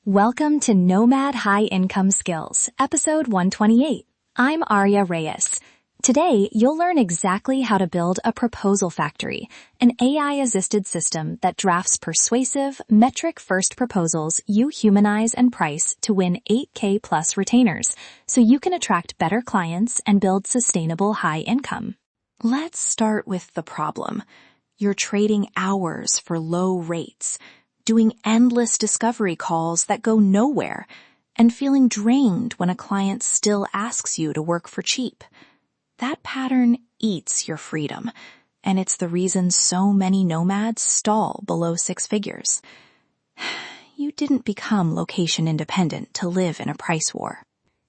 Welcome to Nomad High Income Skills, episode 128. I'm Arya Reyes. Today, you'll learn exactly how to build a proposal factory, an AI-assisted system that drafts persuasive, metric-first proposals you humanize and price to win 8K plus retainers, so you can attract better clients and build sustainable high income. Let's start with the problem. You're trading hours for low rates, doing endless discovery calls that go nowhere, and feeling drained when a client still asks you to work for cheap. That pattern eats your freedom, and it's the reason so many nomads stall below 6 figures. You didn't become location independent to live in a price war.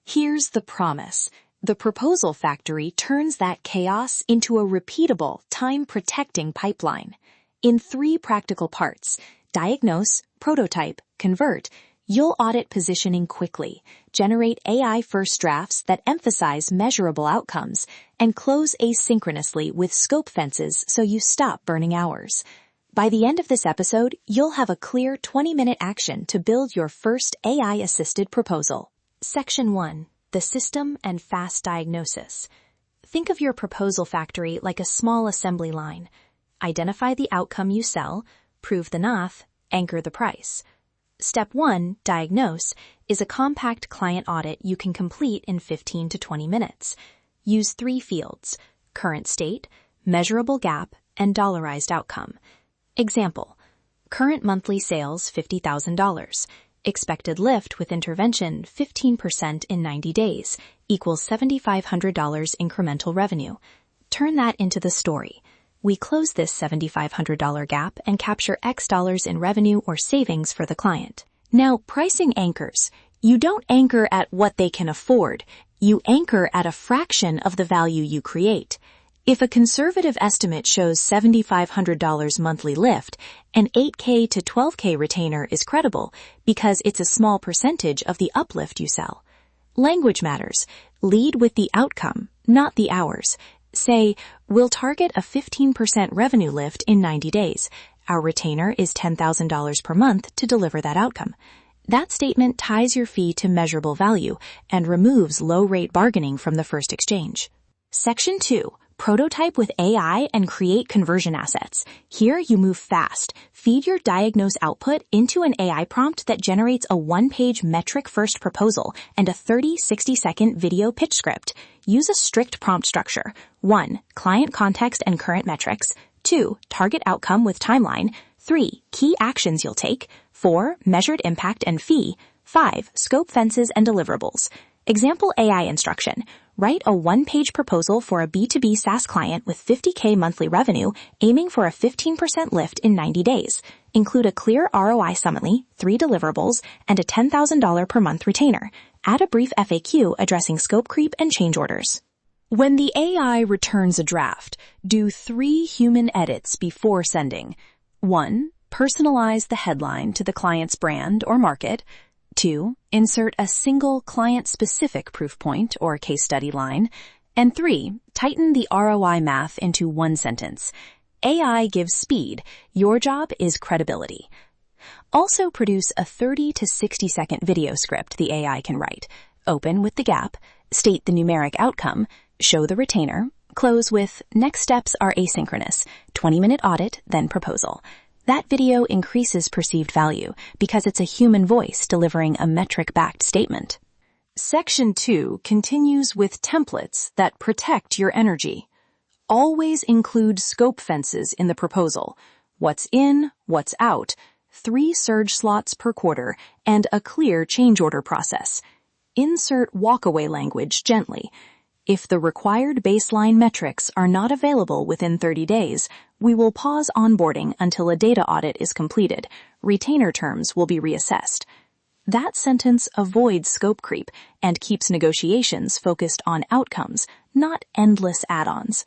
Here's the promise. The proposal factory turns that chaos into a repeatable, time-protecting pipeline. In 3 practical parts: diagnose, prototype, convert, you'll audit positioning quickly, generate AI-first drafts that emphasize measurable outcomes, and close asynchronously with scope fences so you stop burning hours. By the end of this episode, you'll have a clear 20-minute action to build your first AI-assisted proposal. Section 1. The system and fast diagnosis. Think of your proposal factory like a small assembly line. Identify the outcome you sell, prove the NAF, anchor the price. Step 1, diagnose, is a compact client audit you can complete in 15 to 20 minutes. Use 3 fields: current state, measurable gap, and dollarized outcome. Example: current monthly sales $50,000. Expected lift with intervention 15% in 90 days equals $7,500 incremental revenue. Turn that into the story. We close this $7,500 gap and capture X dollars in revenue or savings for the client. Now, pricing anchors. You don't anchor at what they can afford. You anchor at a fraction of the value you create. If a conservative estimate shows $7,500 monthly lift, an 8K to 12K retainer is credible because it's a small percentage of the uplift you sell. Language matters. Lead with the outcome, not the hours. Say, we'll target a 15% revenue lift in 90 days. Our retainer is $10,000 per month to deliver that outcome. That statement ties your fee to measurable value and removes low-rate bargaining from the first exchange. Section 2. Prototype with AI and create conversion assets. Here you move fast. Feed your diagnose output into an AI prompt that generates a 1-page metric-first proposal and a 30-60-second video pitch script. Use a strict prompt structure. 1. Client context and current metrics. 2. Target outcome with timeline. 3. Key actions you'll take. 4. Measured impact and fee. 5. Scope fences and deliverables. Example AI instruction. Write a 1-page proposal for a B2B SaaS client with 50K monthly revenue, aiming for a 15% lift in 90 days. Include a clear ROI summary, 3 deliverables, and a $10,000 per month retainer. Add a brief FAQ addressing scope creep and change orders. When the AI returns a draft, do 3 human edits before sending. 1. Personalize the headline to the client's brand or market. 2. Insert a single client-specific proof point or case study line. And 3. Tighten the ROI math into 1 sentence. AI gives speed. Your job is credibility. Also produce a 30 to 60-second video script the AI can write. Open with the gap, state the numeric outcome, show the retainer, close with next steps are asynchronous, 20-minute audit, then proposal. That video increases perceived value because it's a human voice delivering a metric-backed statement. Section 2 continues with templates that protect your energy. Always include scope fences in the proposal. What's in, what's out, 3 surge slots per quarter, and a clear change order process. Insert walkaway language gently. If the required baseline metrics are not available within 30 days, we will pause onboarding until a data audit is completed. Retainer terms will be reassessed. That sentence avoids scope creep and keeps negotiations focused on outcomes, not endless add-ons.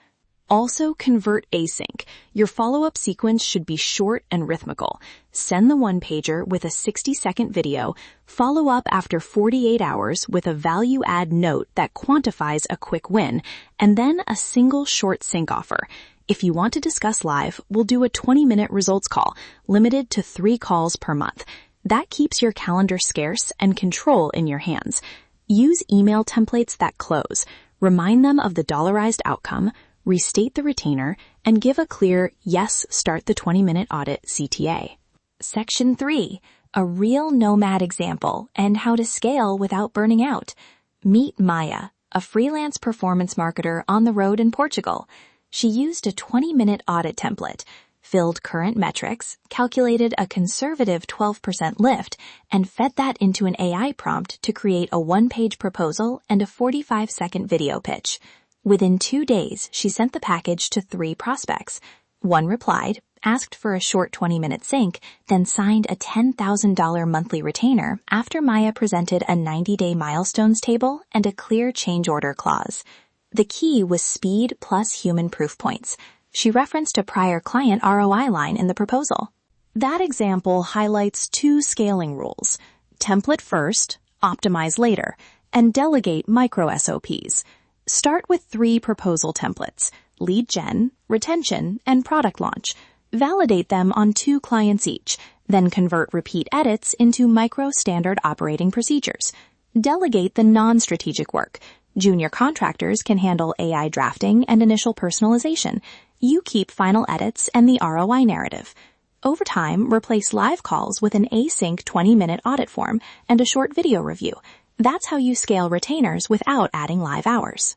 Also convert async. Your follow-up sequence should be short and rhythmical. Send the 1-pager with a 60-second video, follow up after 48 hours with a value-add note that quantifies a quick win, and then a single short sync offer. If you want to discuss live, we'll do a 20-minute results call, limited to 3 calls per month. That keeps your calendar scarce and control in your hands. Use email templates that close. Remind them of the dollarized outcome, restate the retainer, and give a clear, yes, start the 20-minute audit CTA. Section 3. A real Nomad example and how to scale without burning out. Meet Maya, a freelance performance marketer on the road in Portugal. She used a 20-minute audit template, filled current metrics, calculated a conservative 12% lift, and fed that into an AI prompt to create a one-page proposal and a 45-second video pitch. Within 2 days, she sent the package to 3 prospects. One replied, asked for a short 20-minute sync, then signed a $10,000 monthly retainer after Maya presented a 90-day milestones table and a clear change order clause. The key was speed plus human proof points. She referenced a prior client ROI line in the proposal. That example highlights 2 scaling rules: template first, optimize later, and delegate micro SOPs. Start with 3 proposal templates: lead gen, retention, and product launch. Validate them on 2 clients each, then convert repeat edits into micro standard operating procedures. Delegate the non-strategic work. Junior contractors can handle AI drafting and initial personalization. You keep final edits and the ROI narrative. Over time, replace live calls with an async 20-minute audit form and a short video review. That's how you scale retainers without adding live hours.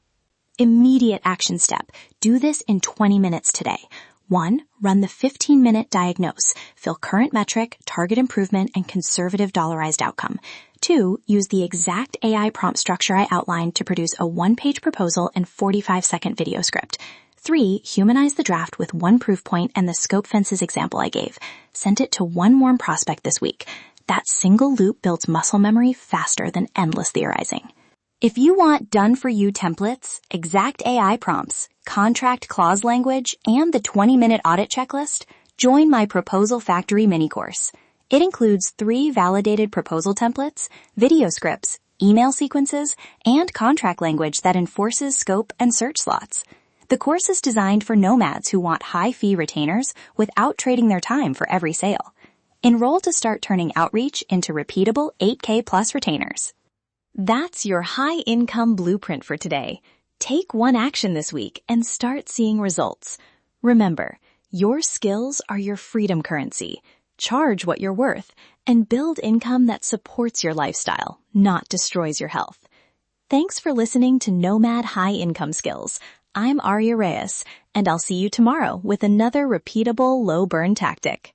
Immediate action step. Do this in 20 minutes today. 1. Run the 15-minute diagnose. Fill current metric, target improvement, and conservative dollarized outcome. 2. Use the exact AI prompt structure I outlined to produce a 1-page proposal and 45-second video script. 3. Humanize the draft with 1 proof point and the scope fences example I gave. Send it to 1 warm prospect this week. That single loop builds muscle memory faster than endless theorizing. If you want done-for-you templates, exact AI prompts, contract clause language, and the 20-minute audit checklist, join my Proposal Factory mini course. It includes 3 validated proposal templates, video scripts, email sequences, and contract language that enforces scope and search slots. The course is designed for nomads who want high-fee retainers without trading their time for every sale. Enroll to start turning outreach into repeatable 8K plus retainers. That's your high-income blueprint for today. Take 1 action this week and start seeing results. Remember, your skills are your freedom currency. Charge what you're worth and build income that supports your lifestyle, not destroys your health. Thanks for listening to Nomad High Income Skills. I'm Arya Reyes, and I'll see you tomorrow with another repeatable low-burn tactic.